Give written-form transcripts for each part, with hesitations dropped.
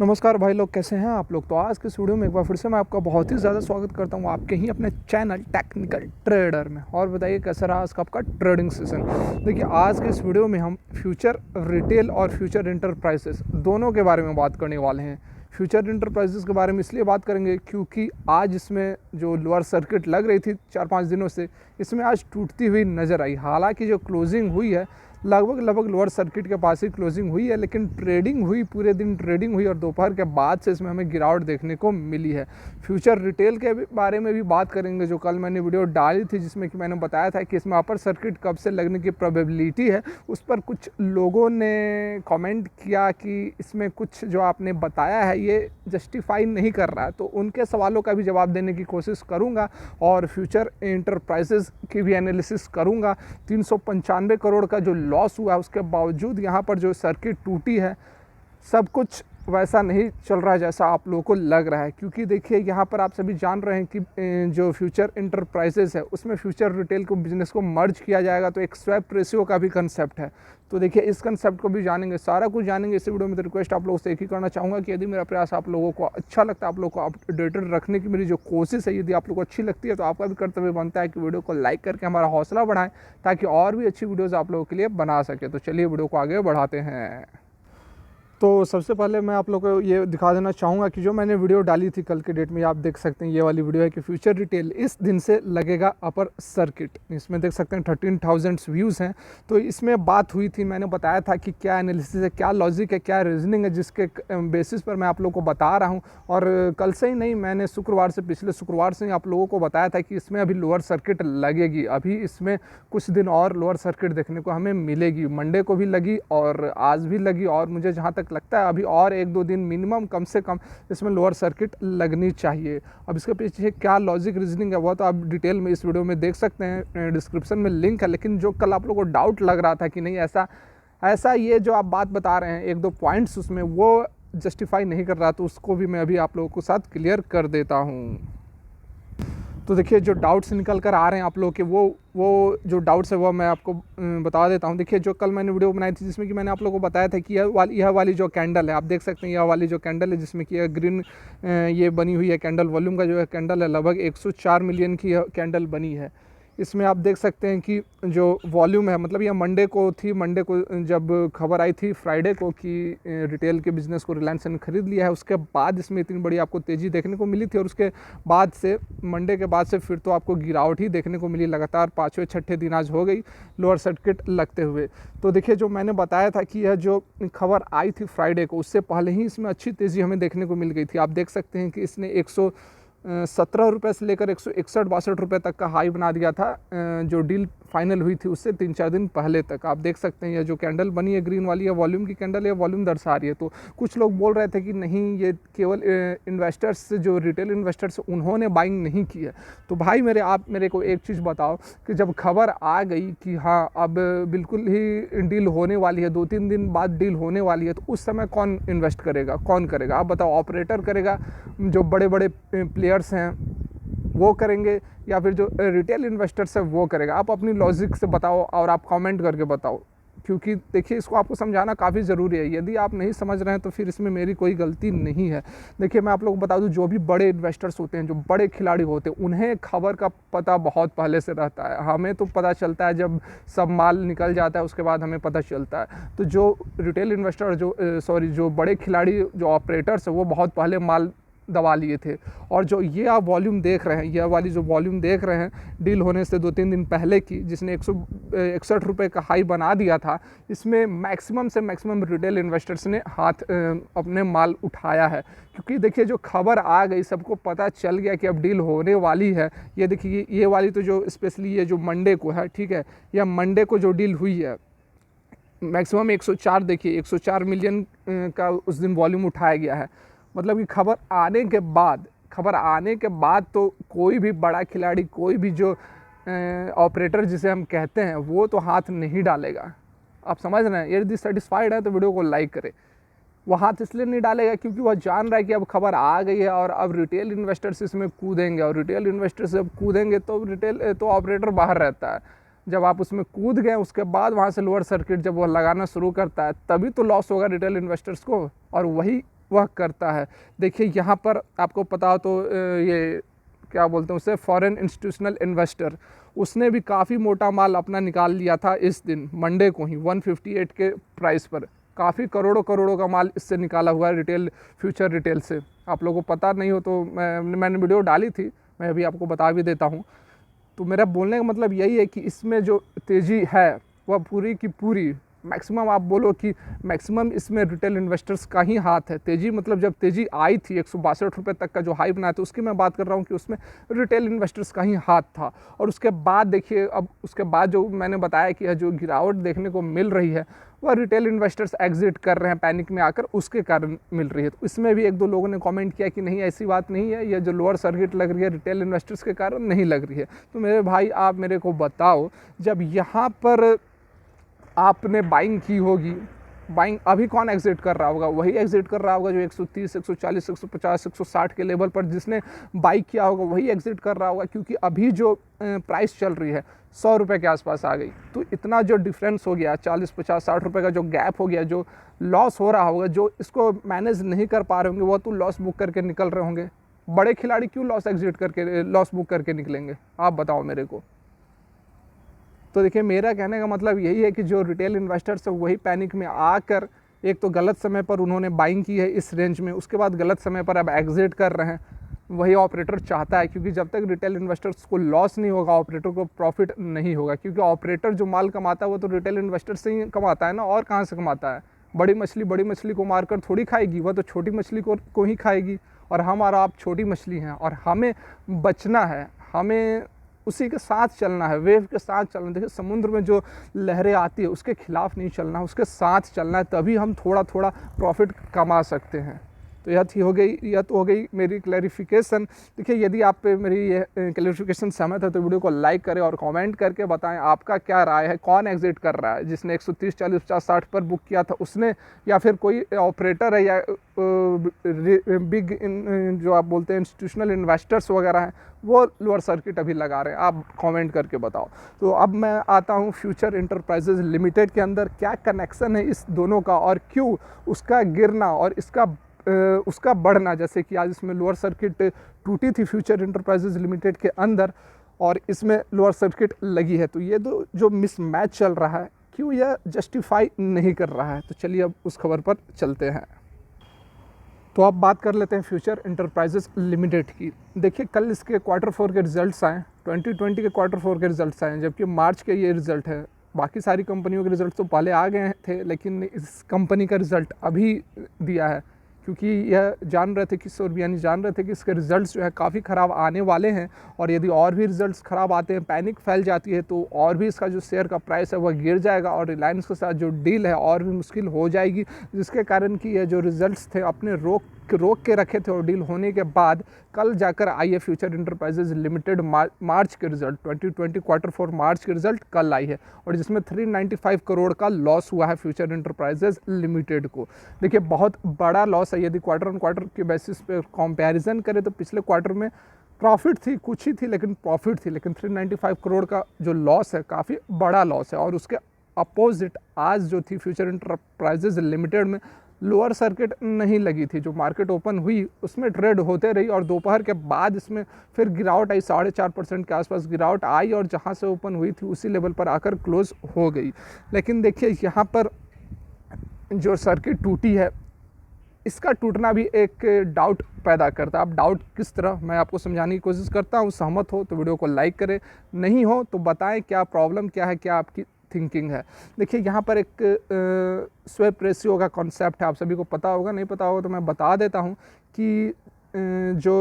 नमस्कार भाई लोग, कैसे हैं आप लोग। तो आज के इस वीडियो में एक बार फिर से मैं आपका बहुत ही ज़्यादा स्वागत करता हूं आपके ही अपने चैनल टेक्निकल ट्रेडर में। और बताइए कैसा रहा आज का आपका ट्रेडिंग सेशन। देखिए, आज के इस वीडियो में हम फ्यूचर रिटेल और फ्यूचर इंटरप्राइजेस दोनों के बारे में बात करने वाले हैं। फ्यूचर इंटरप्राइजेस के बारे में इसलिए बात करेंगे क्योंकि आज इसमें जो लोअर सर्किट लग रही थी 4-5 दिनों से, इसमें आज टूटती हुई नज़र आई। हालांकि जो क्लोजिंग हुई है लगभग लोअर सर्किट के पास ही क्लोजिंग हुई है, लेकिन ट्रेडिंग हुई, पूरे दिन ट्रेडिंग हुई और दोपहर के बाद से इसमें हमें गिरावट देखने को मिली है। फ्यूचर रिटेल के बारे में भी बात करेंगे, जो कल मैंने वीडियो डाली थी जिसमें कि मैंने बताया था कि इसमें अपर सर्किट कब से लगने की प्रोबेबिलिटी है। उस पर कुछ लोगों ने कमेंट किया कि इसमें कुछ जो आपने बताया है ये जस्टिफाई नहीं कर रहा है, तो उनके सवालों का भी जवाब देने की कोशिश करूँगा और फ्यूचर इंटरप्राइजेज की भी एनालिसिस करूँगा। 395 करोड़ का जो लॉस हुआ है उसके बावजूद यहाँ पर जो सर्किट टूटी है, सब कुछ वैसा नहीं चल रहा है जैसा आप लोगों को लग रहा है। क्योंकि देखिए, यहाँ पर आप सभी जान रहे हैं कि जो फ्यूचर इंटरप्राइजेस है उसमें फ्यूचर रिटेल को बिजनेस को मर्ज किया जाएगा, तो एक स्वैप रेशियो का भी कंसेप्ट है। तो देखिए, इस कंसेप्ट को भी जानेंगे, सारा कुछ जानेंगे इस वीडियो में। तो रिक्वेस्ट आप लोगों से एक ही करना चाहूँगा कि यदि मेरा प्रयास आप लोगों को अच्छा लगता है, आप लोगों को अपडेटेड रखने की मेरी जो कोशिश है, यदि आप लोगों को अच्छी लगती है, तो आपका भी कर्तव्य बनता है कि वीडियो को लाइक करके हमारा हौसला बढ़ाएं, ताकि और भी अच्छी वीडियोज़ आप लोगों के लिए बना सके। तो चलिए वीडियो को आगे बढ़ाते हैं। तो सबसे पहले मैं आप लोगों को ये दिखा देना चाहूँगा कि जो मैंने वीडियो डाली थी कल के डेट में, आप देख सकते हैं ये वाली वीडियो है कि फ्यूचर रिटेल इस दिन से लगेगा अपर सर्किट। इसमें देख सकते हैं 13,000 व्यूज़ हैं। तो इसमें बात हुई थी, मैंने बताया था कि क्या एनालिसिस है, क्या लॉजिक है, क्या रीजनिंग है, जिसके बेसिस पर मैं आप लोगों को बता रहा हूँ। और कल से ही नहीं, मैंने शुक्रवार से, पिछले शुक्रवार से ही आप लोगों को बताया था कि इसमें अभी लोअर सर्किट लगेगी। अभी इसमें कुछ दिन और लोअर सर्किट देखने को हमें मिलेगी। मंडे को भी लगी और आज भी लगी, और मुझे जहाँ तक लगता है अभी और 1-2 दिन मिनिमम कम से कम इसमें लोअर सर्किट लगनी चाहिए। अब इसके पीछे क्या लॉजिक रीजनिंग है वो तो आप डिटेल में इस वीडियो में देख सकते हैं, डिस्क्रिप्शन में लिंक है। लेकिन जो कल आप लोगों को डाउट लग रहा था कि नहीं ऐसा ये जो आप बात बता रहे हैं 1-2 पॉइंट्स उसमें वो जस्टिफाई नहीं कर रहा, तो उसको भी मैं अभी आप लोगों के साथ क्लियर कर देता हूँ। तो देखिए, जो डाउट्स निकल कर आ रहे हैं आप लोग के, वो जो डाउट्स है वो मैं आपको बता देता हूँ। देखिए, जो कल मैंने वीडियो बनाई थी जिसमें कि मैंने आप लोगों को बताया था कि यह वाली जो कैंडल है, आप देख सकते हैं, यह वाली जो कैंडल है जिसमें कि यह ग्रीन ये बनी हुई है कैंडल, वॉल्यूम का जो है कैंडल है, लगभग 104 मिलियन की कैंडल बनी है। इसमें आप देख सकते हैं कि जो वॉल्यूम है, मतलब यह मंडे को थी, मंडे को जब खबर आई थी फ्राइडे को कि रिटेल के बिज़नेस को रिलायंस ने खरीद लिया है, उसके बाद इसमें इतनी बड़ी आपको तेज़ी देखने को मिली थी। और उसके बाद से, मंडे के बाद से फिर तो आपको गिरावट ही देखने को मिली। लगातार 5वें-6ठे दिन आज हो गई लोअर सर्किट लगते हुए। तो देखिए, जो मैंने बताया था कि यह जो खबर आई थी फ्राइडे को, उससे पहले ही इसमें अच्छी तेज़ी हमें देखने को मिल गई थी। आप देख सकते हैं कि इसने 117 रुपये से लेकर 161-62 रुपये तक का हाई बना दिया था। जो डील फाइनल हुई थी उससे 3-4 दिन पहले तक। आप देख सकते हैं, ये जो कैंडल बनी है ग्रीन वाली, है वॉल्यूम की कैंडल है, वॉल्यूम दर्शा रही है। तो कुछ लोग बोल रहे थे कि नहीं, ये केवल इन्वेस्टर्स, जो रिटेल इन्वेस्टर्स उन्होंने बाइंग नहीं की है। तो भाई आप मेरे को एक चीज़ बताओ कि जब खबर आ गई कि हाँ अब बिल्कुल ही डील होने वाली है, 2-3 दिन बाद डील होने वाली है, तो उस समय कौन इन्वेस्ट करेगा, कौन करेगा? आप बताओ। ऑपरेटर करेगा, जो बड़े बड़े प्लेयर्स हैं वो करेंगे, या फिर जो रिटेल इन्वेस्टर्स है वो करेगा? आप अपनी लॉजिक से बताओ और आप कमेंट करके बताओ। क्योंकि देखिए, इसको आपको समझाना काफ़ी ज़रूरी है। यदि आप नहीं समझ रहे हैं तो फिर इसमें मेरी कोई गलती नहीं है। देखिए, मैं आप लोगों को बता दूं, जो भी बड़े इन्वेस्टर्स होते हैं, जो बड़े खिलाड़ी होते हैं, उन्हें खबर का पता बहुत पहले से रहता है। हमें तो पता चलता है जब सब माल निकल जाता है, उसके बाद हमें पता चलता है। तो जो रिटेल इन्वेस्टर, जो बड़े खिलाड़ी, जो ऑपरेटर्स है, वो बहुत पहले माल दबा लिए थे। और जो ये आप वॉल्यूम देख रहे हैं, यह वाली जो वॉल्यूम देख रहे हैं डील होने से 2-3 दिन पहले की, जिसने 161 रुपये का हाई बना दिया था, इसमें मैक्सिमम से मैक्सिमम रिटेल इन्वेस्टर्स ने हाथ अपने माल उठाया है। क्योंकि देखिए, जो खबर आ गई, सबको पता चल गया कि अब डील होने वाली है। ये देखिए, ये वाली तो जो स्पेशली ये जो मंडे को है, ठीक है, यह मंडे को जो डील हुई है, मैक्सिमम 104, देखिए 104 मिलियन का उस दिन वॉल्यूम उठाया गया है। मतलब कि खबर आने के बाद तो कोई भी बड़ा खिलाड़ी, कोई भी जो ऑपरेटर जिसे हम कहते हैं, वो तो हाथ नहीं डालेगा। आप समझ रहे हैं? यदि सेटिस्फाइड है तो वीडियो को लाइक करें। वो हाथ इसलिए नहीं डालेगा क्योंकि वह जान रहा है कि अब खबर आ गई है और अब रिटेल इन्वेस्टर्स इसमें कूदेंगे, और रिटेल इन्वेस्टर्स जब कूदेंगे तो ऑपरेटर बाहर रहता है। जब आप उसमें कूद गए, उसके बाद वहाँ से लोअर सर्किट जब वो लगाना शुरू करता है, तभी तो लॉस होगा रिटेल इन्वेस्टर्स को। और वह करता है। देखिए यहाँ पर आपको पता हो तो ये क्या बोलते हैं उसे, फॉरेन इंस्टीट्यूशनल इन्वेस्टर, उसने भी काफ़ी मोटा माल अपना निकाल लिया था इस दिन मंडे को ही 158 के प्राइस पर। काफ़ी करोड़ों करोड़ों का माल इससे निकाला हुआ है रिटेल, फ्यूचर रिटेल से। आप लोगों को पता नहीं हो तो मैंने वीडियो डाली थी, मैं अभी आपको बता भी देता हूँ। तो मेरा बोलने का मतलब यही है कि इसमें जो तेज़ी है वह पूरी की पूरी मैक्सिमम, आप बोलो कि मैक्सिमम इसमें रिटेल इन्वेस्टर्स का ही हाथ है। तेज़ी मतलब जब तेज़ी आई थी 162 रुपये तक का जो हाई बनाया था, उसकी मैं बात कर रहा हूँ कि उसमें रिटेल इन्वेस्टर्स का ही हाथ था। और उसके बाद देखिए, अब उसके बाद जो मैंने बताया कि जो गिरावट देखने को मिल रही है वह रिटेल इन्वेस्टर्स एग्जिट कर रहे हैं पैनिक में आकर, उसके कारण मिल रही है। तो इसमें भी एक दो लोगों ने कमेंट किया कि नहीं ऐसी बात नहीं है, ये जो लोअर सर्किट लग रही है रिटेल इन्वेस्टर्स के कारण नहीं लग रही है। तो मेरे भाई आप मेरे को बताओ, जब यहाँ पर आपने बाइंग की होगी, बाइंग अभी कौन एग्जिट कर रहा होगा? वही एग्जिट कर रहा होगा जो 130, 140, 150, 160 के लेवल पर जिसने बाई किया होगा, वही एग्जिट कर रहा होगा। क्योंकि अभी जो प्राइस चल रही है 100 रुपये के आसपास आ गई, तो इतना जो डिफरेंस हो गया 40, 50, 60 रुपये का जो गैप हो गया, जो लॉस हो रहा होगा, जो इसको मैनेज नहीं कर पा रहे होंगे वो तो लॉस बुक करके निकल रहे होंगे। बड़े खिलाड़ी क्यों लॉस बुक करके निकलेंगे, आप बताओ मेरे को। तो देखिए मेरा कहने का मतलब यही है कि जो रिटेल इन्वेस्टर्स है वही पैनिक में आकर एक तो गलत समय पर उन्होंने बाइंग की है इस रेंज में, उसके बाद गलत समय पर अब एग्जिट कर रहे हैं। वही ऑपरेटर चाहता है, क्योंकि जब तक रिटेल इन्वेस्टर्स को लॉस नहीं होगा ऑपरेटर को प्रॉफिट नहीं होगा। क्योंकि ऑपरेटर जो माल कमाता है वो तो रिटेल इन्वेस्टर से ही कमाता है ना, और कहाँ से कमाता है? बड़ी मछली को मारकर थोड़ी खाएगी, वह तो छोटी मछली को ही खाएगी। और हम और आप छोटी मछली हैं और हमें बचना है, हमें उसी के साथ चलना है, वेव के साथ चलना। देखिए समुद्र में जो लहरें आती है उसके खिलाफ नहीं चलना, उसके साथ चलना है, तभी हम थोड़ा थोड़ा प्रॉफिट कमा सकते हैं। तो यह तो हो गई मेरी क्लैरिफिकेशन। देखिए यदि आप पे मेरी ये क्लैरिफिकेशन सहमत है तो वीडियो को लाइक करें और कमेंट करके बताएं आपका क्या राय है, कौन एग्जिट कर रहा है? जिसने 130, 40, 50, 60 पर बुक किया था उसने, या फिर कोई ऑपरेटर है, या बिग जो आप बोलते हैं इंस्टीट्यूशनल इन्वेस्टर्स वगैरह हैं वो लोअर सर्किट अभी लगा रहे हैं? आप कमेंट करके बताओ। तो अब मैं आता हूँ फ्यूचर इंटरप्राइजेज लिमिटेड के अंदर, क्या कनेक्शन है इस दोनों का और क्यों उसका गिरना और उसका बढ़ना। जैसे कि आज इसमें लोअर सर्किट टूटी थी फ्यूचर इंटरप्राइजेज लिमिटेड के अंदर और इसमें लोअर सर्किट लगी है, तो ये जो मिसमैच चल रहा है क्यों यह जस्टिफाई नहीं कर रहा है? तो चलिए अब उस खबर पर चलते हैं। तो अब बात कर लेते हैं फ्यूचर इंटरप्राइजेज लिमिटेड की। देखिए कल इसके Q4 के रिजल्ट्स आए, 2020 के Q4 के रिजल्ट्स आए, जबकि मार्च के ये रिजल्ट है। बाकी सारी कंपनियों के रिजल्ट तो पहले आ गए थे, लेकिन इस कंपनी का रिजल्ट अभी दिया है, क्योंकि यह जान रहे थे कि सोरबियानी जान रहे थे कि इसके रिजल्ट्स जो है काफ़ी ख़राब आने वाले हैं, और यदि और भी रिजल्ट्स ख़राब आते हैं, पैनिक फैल जाती है, तो और भी इसका जो शेयर का प्राइस है वह गिर जाएगा और रिलायंस के साथ जो डील है और भी मुश्किल हो जाएगी। जिसके कारण कि यह जो रिजल्ट्स थे अपने रोक के रखे थे और डील होने के बाद कल जाकर आई है फ्यूचर इंटरप्राइजेज लिमिटेड मार्च के रिजल्ट, 2020 Q4 मार्च के रिजल्ट कल आई है, और जिसमें 395 करोड़ का लॉस हुआ है फ्यूचर इंटरप्राइजेज लिमिटेड को। देखिए बहुत बड़ा लॉस है। यदि क्वार्टर ऑन क्वार्टर के बेसिस पे कंपैरिजन करें तो पिछले क्वार्टर में प्रॉफिट थी, कुछ ही थी लेकिन प्रॉफिट थी, लेकिन 395 करोड़ का जो लॉस है काफ़ी बड़ा लॉस है। और उसके अपोजिट आज जो थी फ्यूचर इंटरप्राइजेज लिमिटेड में लोअर सर्किट नहीं लगी थी, जो मार्केट ओपन हुई उसमें ट्रेड होते रही और दोपहर के बाद इसमें फिर गिरावट आई, 4.5% के आसपास गिरावट आई और जहां से ओपन हुई थी उसी लेवल पर आकर क्लोज हो गई। लेकिन देखिए यहाँ पर जो सर्किट टूटी है इसका टूटना भी एक डाउट पैदा करता है। अब डाउट किस तरह, मैं आपको समझाने की कोशिश करता हूँ। सहमत हो तो वीडियो को लाइक करें, नहीं हो तो बताएं क्या प्रॉब्लम क्या है, क्या आपकी थिंकिंग है। देखिए यहाँ पर एक स्वैप रेशियो का कॉन्सेप्ट है, आप सभी को पता होगा, नहीं पता होगा तो मैं बता देता हूँ कि जो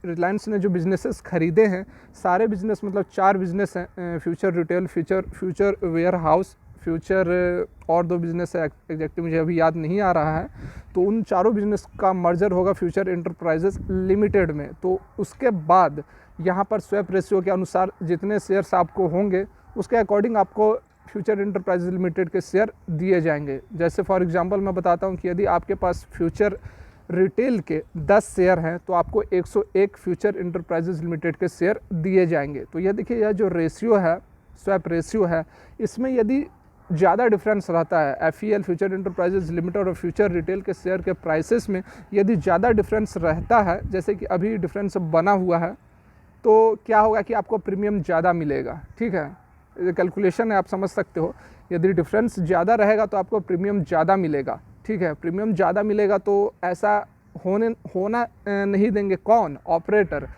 रिलायंस ने जो बिजनेसेस खरीदे हैं, सारे बिजनेस मतलब 4 बिजनेस हैं, future retail, future warehouse, future और 2 बिजनेस है, एग्जैक्टली मुझे अभी याद नहीं आ रहा है। तो उन चारों बिजनेस का मर्जर होगा फ्यूचर इंटरप्राइजेज लिमिटेड में। तो उसके बाद यहाँ पर स्वैप रेशियो के अनुसार जितने शेयर्स आपको होंगे उसके अकॉर्डिंग आपको फ्यूचर इंटरप्राइजेज लिमिटेड के शेयर दिए जाएंगे। जैसे फॉर एग्जांपल मैं बताता हूँ कि यदि आपके पास फ्यूचर रिटेल के 10 शेयर हैं तो आपको 101 फ्यूचर इंटरप्राइजेज लिमिटेड के शेयर दिए जाएंगे। तो यह देखिए यह जो रेशियो है, स्वैप रेशियो है, इसमें यदि ज़्यादा डिफरेंस रहता है FEL फ्यूचर इंटरप्राइजेज लिमिटेड और फ्यूचर रिटेल के शेयर के प्राइसेस में यदि ज़्यादा डिफरेंस रहता है, जैसे कि अभी डिफरेंस बना हुआ है, तो क्या होगा कि आपको प्रीमियम ज़्यादा मिलेगा। ठीक है, ये कैलकुलेशन है, आप समझ सकते हो। यदि डिफरेंस ज़्यादा रहेगा तो आपको प्रीमियम ज़्यादा मिलेगा। ठीक है, प्रीमियम ज़्यादा मिलेगा तो ऐसा होना नहीं देंगे कौन? ऑपरेटर,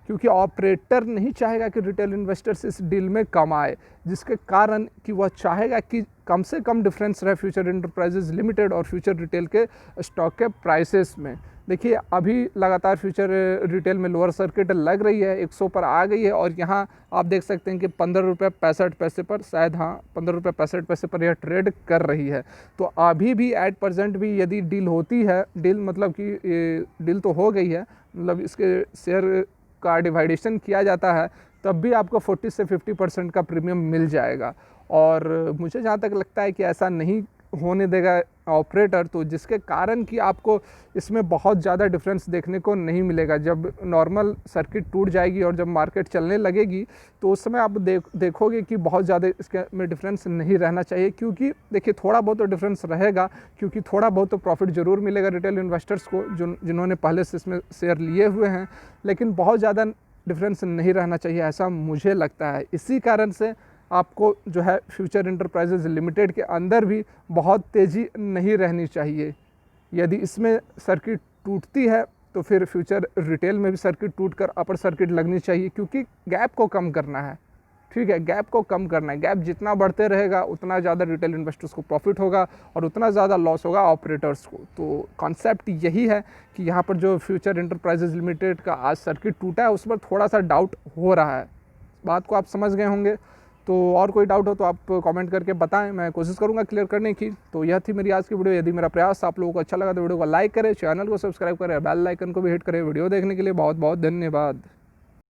क्योंकि ऑपरेटर नहीं चाहेगा कि रिटेल इन्वेस्टर्स इस डील में कम आए, जिसके कारण कि वह चाहेगा कि कम से कम डिफरेंस रहे फ्यूचर इंटरप्राइजेज लिमिटेड और फ्यूचर रिटेल के स्टॉक के प्राइसेस में। देखिए अभी लगातार फ्यूचर रिटेल में लोअर सर्किट लग रही है, 100 पर आ गई है और यहाँ आप देख सकते हैं कि 15 रुपये 65 पैसे पर, शायद हाँ 15 रुपये 65 पैसे पर यह ट्रेड कर रही है। तो अभी भी एट प्रेजेंट भी यदि डील होती है, डील मतलब कि डील तो हो गई है, मतलब इसके शेयर का डिवाइडेशन किया जाता है, तब भी आपको 40 से 50% का प्रीमियम मिल जाएगा। और मुझे जहाँ तक लगता है कि ऐसा नहीं होने देगा ऑपरेटर, तो जिसके कारण कि आपको इसमें बहुत ज़्यादा डिफरेंस देखने को नहीं मिलेगा। जब नॉर्मल सर्किट टूट जाएगी और जब मार्केट चलने लगेगी तो उस समय आप देखोगे कि बहुत ज़्यादा इसके में डिफरेंस नहीं रहना चाहिए, क्योंकि देखिए थोड़ा बहुत तो डिफरेंस रहेगा, क्योंकि थोड़ा बहुत तो प्रॉफिट ज़रूर मिलेगा रिटेल इन्वेस्टर्स को जिन्होंने पहले से इसमें शेयर लिए हुए हैं, लेकिन बहुत ज़्यादा डिफरेंस नहीं रहना चाहिए, ऐसा मुझे लगता है। इसी कारण से आपको जो है फ्यूचर इंटरप्राइजेज लिमिटेड के अंदर भी बहुत तेज़ी नहीं रहनी चाहिए। यदि इसमें सर्किट टूटती है तो फिर फ्यूचर रिटेल में भी सर्किट टूटकर अपर सर्किट लगनी चाहिए, क्योंकि गैप को कम करना है। ठीक है, गैप को कम करना है। गैप जितना बढ़ते रहेगा उतना ज़्यादा रिटेल इन्वेस्टर्स को प्रॉफिट होगा और उतना ज़्यादा लॉस होगा ऑपरेटर्स को। तो कॉन्सेप्ट यही है कि यहाँ पर जो फ्यूचर इंटरप्राइजेज लिमिटेड का आज सर्किट टूटा है उस पर थोड़ा सा डाउट हो रहा है। बात को आप समझ गए होंगे। तो और कोई डाउट हो तो आप कमेंट करके बताएं, मैं कोशिश करूंगा क्लियर करने की। तो यह थी मेरी आज की वीडियो। यदि मेरा प्रयास आप लोगों को अच्छा लगा तो वीडियो को लाइक करें, चैनल को सब्सक्राइब करें, बेल आइकन को भी हिट करें। वीडियो देखने के लिए बहुत बहुत धन्यवाद।